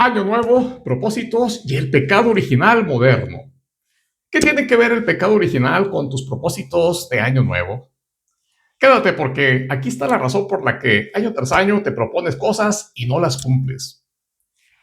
Año nuevo, propósitos y el pecado original moderno. ¿Qué tiene que ver el pecado original con tus propósitos de año nuevo? Quédate porque aquí está la razón por la que año tras año te propones cosas y no las cumples.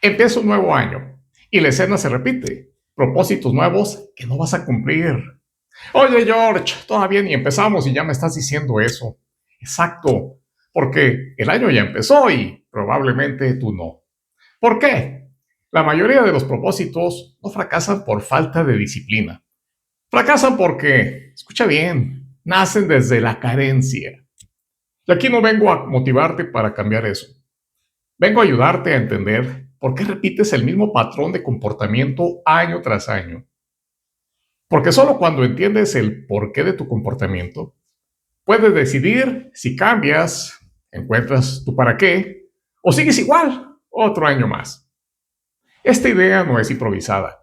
Empieza un nuevo año y la escena se repite. Propósitos nuevos que no vas a cumplir. Oye George, todavía ni empezamos y ya me estás diciendo eso. Exacto, porque el año ya empezó y probablemente tú no. ¿Por qué? La mayoría de los propósitos no fracasan por falta de disciplina. Fracasan porque, escucha bien, nacen desde la carencia. Y aquí no vengo a motivarte para cambiar eso. Vengo a ayudarte a entender por qué repites el mismo patrón de comportamiento año tras año. Porque solo cuando entiendes el porqué de tu comportamiento, puedes decidir si cambias, encuentras tu para qué, o sigues igual otro año más. Esta idea no es improvisada.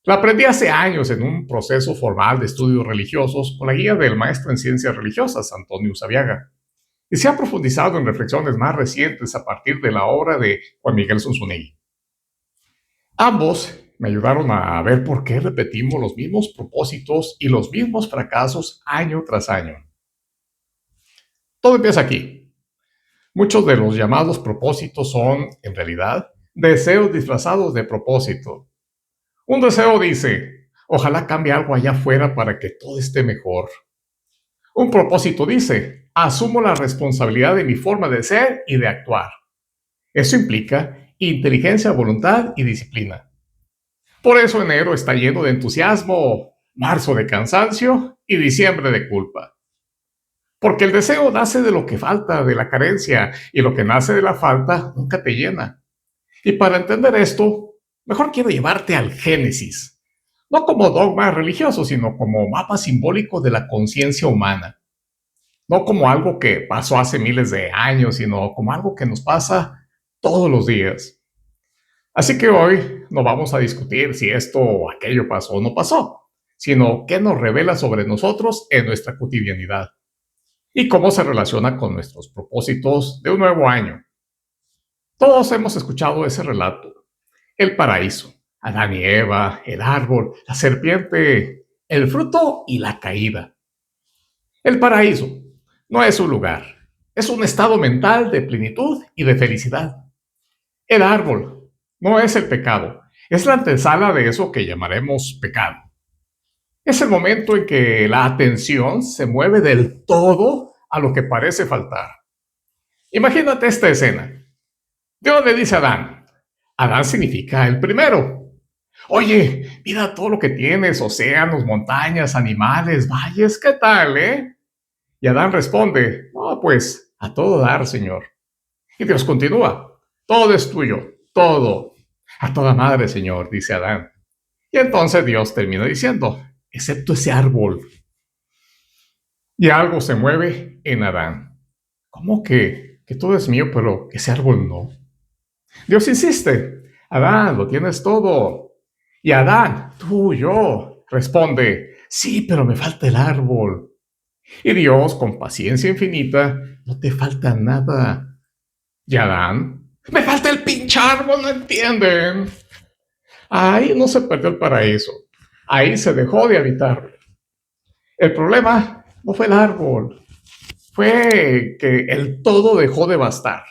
La aprendí hace años en un proceso formal de estudios religiosos con la guía del maestro en ciencias religiosas, Antonio Sabiaga, y se ha profundizado en reflexiones más recientes a partir de la obra de Juan Miguel Zunzunegui. Ambos me ayudaron a ver por qué repetimos los mismos propósitos y los mismos fracasos año tras año. Todo empieza aquí. Muchos de los llamados propósitos son, en realidad, deseos disfrazados de propósito. Un deseo dice, ojalá cambie algo allá afuera para que todo esté mejor. Un propósito dice, asumo la responsabilidad de mi forma de ser y de actuar. Eso implica inteligencia, voluntad y disciplina. Por eso enero está lleno de entusiasmo, marzo de cansancio y diciembre de culpa. Porque el deseo nace de lo que falta, de la carencia, y lo que nace de la falta nunca te llena. Y para entender esto, mejor quiero llevarte al Génesis, no como dogma religioso, sino como mapa simbólico de la conciencia humana. No como algo que pasó hace miles de años, sino como algo que nos pasa todos los días. Así que hoy no vamos a discutir si esto o aquello pasó o no pasó, sino qué nos revela sobre nosotros en nuestra cotidianidad y cómo se relaciona con nuestros propósitos de un nuevo año. Todos hemos escuchado ese relato. El paraíso, Adán y Eva, el árbol, la serpiente, el fruto y la caída. El paraíso no es un lugar, es un estado mental de plenitud y de felicidad. El árbol no es el pecado, es la antesala de eso que llamaremos pecado. Es el momento en que la atención se mueve del todo a lo que parece faltar. Imagínate esta escena. Dios le dice a Adán. Adán significa el primero. Oye, mira todo lo que tienes, océanos, montañas, animales, valles, ¿qué tal, Y Adán responde, oh, pues, a todo dar, Señor. Y Dios continúa, todo es tuyo, todo. A toda madre, Señor, dice Adán. Y entonces Dios termina diciendo, excepto ese árbol. Y algo se mueve en Adán. ¿Cómo que todo es mío, pero ese árbol no? Dios insiste, Adán, lo tienes todo. Y Adán, tú, yo, responde, sí, pero me falta el árbol. Y Dios, con paciencia infinita, no te falta nada. Y Adán, me falta el pinche árbol, ¿no entienden? Ahí no se perdió el paraíso. Ahí se dejó de habitar. El problema no fue el árbol, fue que el todo dejó de bastar.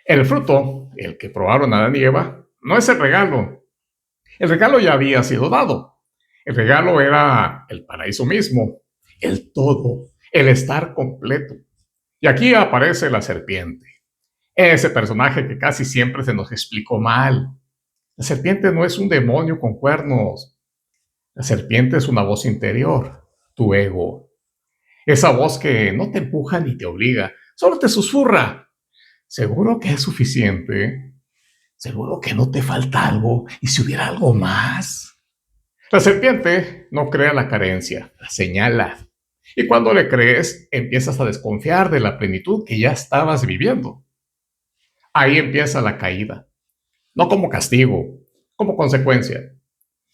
El fruto, el que probaron Adán y Eva, no es el regalo. El regalo ya había sido dado. El regalo era el paraíso mismo, el todo, el estar completo. Y aquí aparece la serpiente, ese personaje que casi siempre se nos explicó mal. La serpiente no es un demonio con cuernos. La serpiente es una voz interior, tu ego. Esa voz que no te empuja ni te obliga, solo te susurra. ¿Seguro que es suficiente? ¿Seguro que no te falta algo? ¿Y si hubiera algo más? La serpiente no crea la carencia, la señala. Y cuando le crees, empiezas a desconfiar de la plenitud que ya estabas viviendo. Ahí empieza la caída. No como castigo, como consecuencia.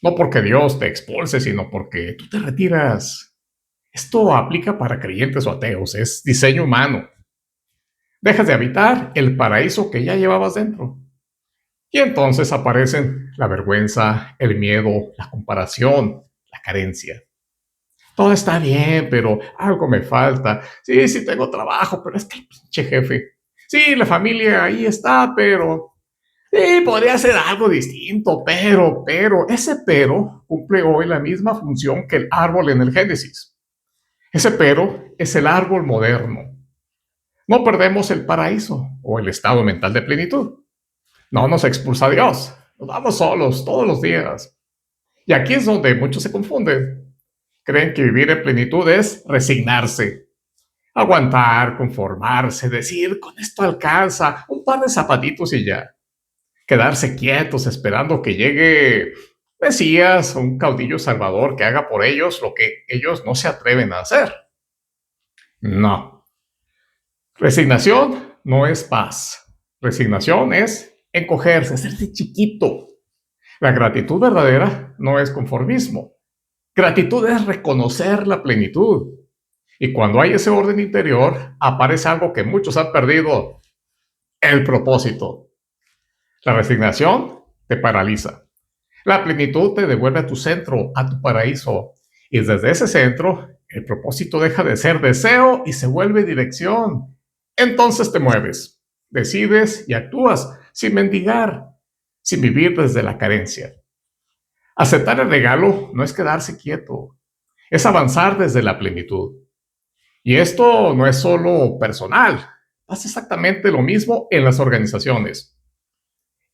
No porque Dios te expulse, sino porque tú te retiras. Esto aplica para creyentes o ateos, es diseño humano. Dejas de habitar el paraíso que ya llevabas dentro. Y entonces aparecen la vergüenza, el miedo, la comparación, la carencia. Todo está bien, pero algo me falta. Sí, sí tengo trabajo, pero es que el pinche jefe. Sí, la familia ahí está, pero sí, podría ser algo distinto, pero, ese pero cumple hoy la misma función que el árbol en el Génesis. Ese pero es el árbol moderno. No perdemos el paraíso o el estado mental de plenitud. No nos expulsa Dios. Nos vamos solos todos los días. Y aquí es donde muchos se confunden. Creen que vivir en plenitud es resignarse, aguantar, conformarse, decir, con esto alcanza, un par de zapatitos y ya. Quedarse quietos esperando que llegue Mesías, un caudillo salvador que haga por ellos lo que ellos no se atreven a hacer. No. Resignación no es paz. Resignación es encogerse, hacerse chiquito. La gratitud verdadera no es conformismo. Gratitud es reconocer la plenitud. Y cuando hay ese orden interior, aparece algo que muchos han perdido, el propósito. La resignación te paraliza. La plenitud te devuelve a tu centro, a tu paraíso. Y desde ese centro, el propósito deja de ser deseo y se vuelve dirección. Entonces te mueves, decides y actúas sin mendigar, sin vivir desde la carencia. Aceptar el regalo no es quedarse quieto, es avanzar desde la plenitud. Y esto no es solo personal, pasa exactamente lo mismo en las organizaciones.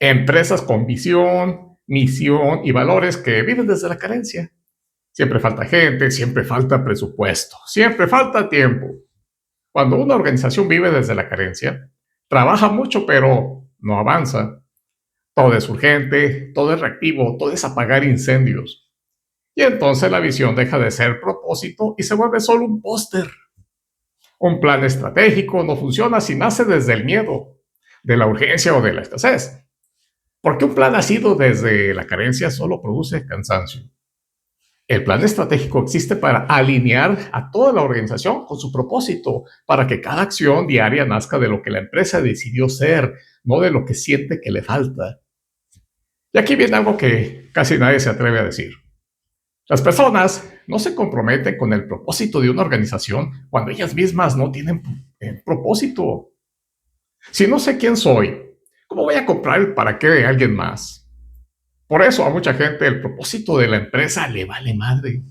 Empresas con visión, misión y valores que viven desde la carencia. Siempre falta gente, siempre falta presupuesto, siempre falta tiempo. Cuando una organización vive desde la carencia, trabaja mucho pero no avanza. Todo es urgente, todo es reactivo, todo es apagar incendios. Y entonces la visión deja de ser propósito y se vuelve solo un póster. Un plan estratégico no funciona si nace desde el miedo, de la urgencia o de la escasez. Porque un plan nacido desde la carencia solo produce cansancio. El plan estratégico existe para alinear a toda la organización con su propósito, para que cada acción diaria nazca de lo que la empresa decidió ser, no de lo que siente que le falta. Y aquí viene algo que casi nadie se atreve a decir. Las personas no se comprometen con el propósito de una organización cuando ellas mismas no tienen propósito. Si no sé quién soy, ¿cómo voy a comprar el para qué de alguien más? Por eso a mucha gente el propósito de la empresa le vale madre.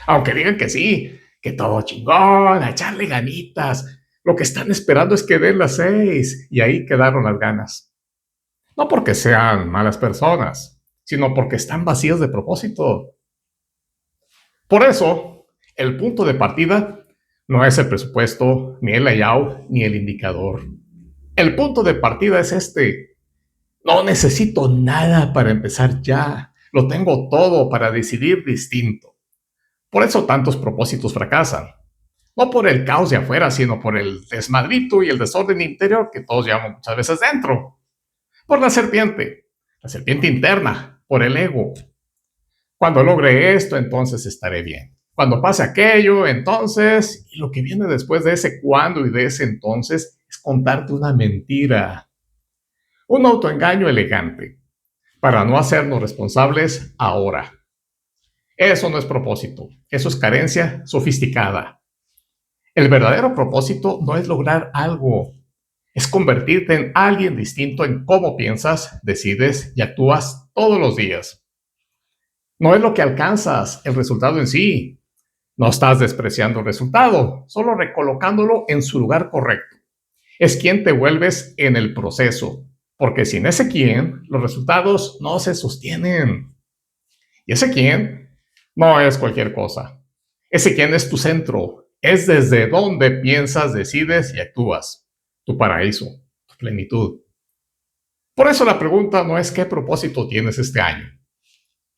Aunque digan que sí, que todo chingón, a echarle ganitas. Lo que están esperando es que den las 6 y ahí quedaron las ganas. No porque sean malas personas, sino porque están vacíos de propósito. Por eso, el punto de partida no es el presupuesto, ni el layout, ni el indicador. El punto de partida es este. No necesito nada para empezar ya. Lo tengo todo para decidir distinto. Por eso tantos propósitos fracasan. No por el caos de afuera, sino por el desmadrito y el desorden interior que todos llevamos muchas veces dentro. Por la serpiente interna, por el ego. Cuando logre esto, entonces estaré bien. Cuando pase aquello, entonces, y lo que viene después de ese cuándo y de ese entonces es contarte una mentira. Un autoengaño elegante, para no hacernos responsables ahora. Eso no es propósito, eso es carencia sofisticada. El verdadero propósito no es lograr algo, es convertirte en alguien distinto en cómo piensas, decides y actúas todos los días. No es lo que alcanzas, el resultado en sí. No estás despreciando el resultado, solo recolocándolo en su lugar correcto. Es quien te vuelves en el proceso, porque sin ese quién, los resultados no se sostienen. Y ese quién no es cualquier cosa. Ese quién es tu centro, es desde donde piensas, decides y actúas. Tu paraíso, tu plenitud. Por eso la pregunta no es qué propósito tienes este año.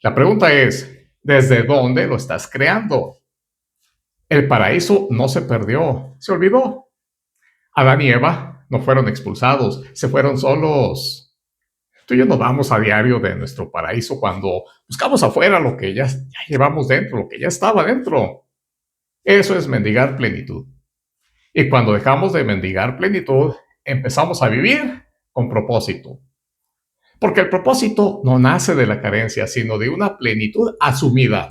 La pregunta es, ¿desde dónde lo estás creando? El paraíso no se perdió, se olvidó. Adán y Eva no fueron expulsados, se fueron solos. Tú y yo nos vamos a diario de nuestro paraíso cuando buscamos afuera lo que ya llevamos dentro, lo que ya estaba dentro. Eso es mendigar plenitud. Y cuando dejamos de mendigar plenitud, empezamos a vivir con propósito. Porque el propósito no nace de la carencia, sino de una plenitud asumida.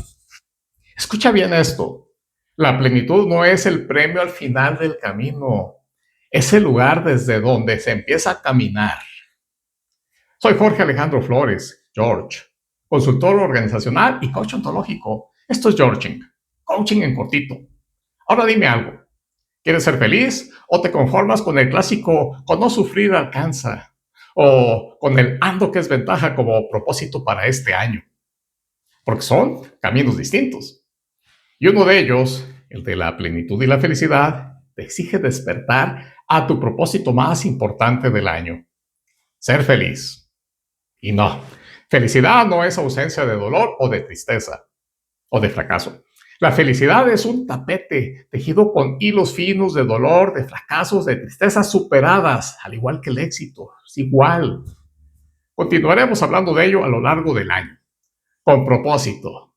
Escucha bien esto. La plenitud no es el premio al final del camino. Es el lugar desde donde se empieza a caminar. Soy Jorge Alejandro Flores, George, consultor organizacional y coach ontológico. Esto es Georging, coaching en cortito. Ahora dime algo. ¿Quieres ser feliz o te conformas con el clásico con no sufrir alcanza? O con el ando que es ventaja como propósito para este año. Porque son caminos distintos. Y uno de ellos, el de la plenitud y la felicidad, te exige despertar a tu propósito más importante del año. Ser feliz. Y no, felicidad no es ausencia de dolor o de tristeza o de fracaso. La felicidad es un tapete tejido con hilos finos de dolor, de fracasos, de tristezas superadas, al igual que el éxito. Es igual. Continuaremos hablando de ello a lo largo del año. Con propósito,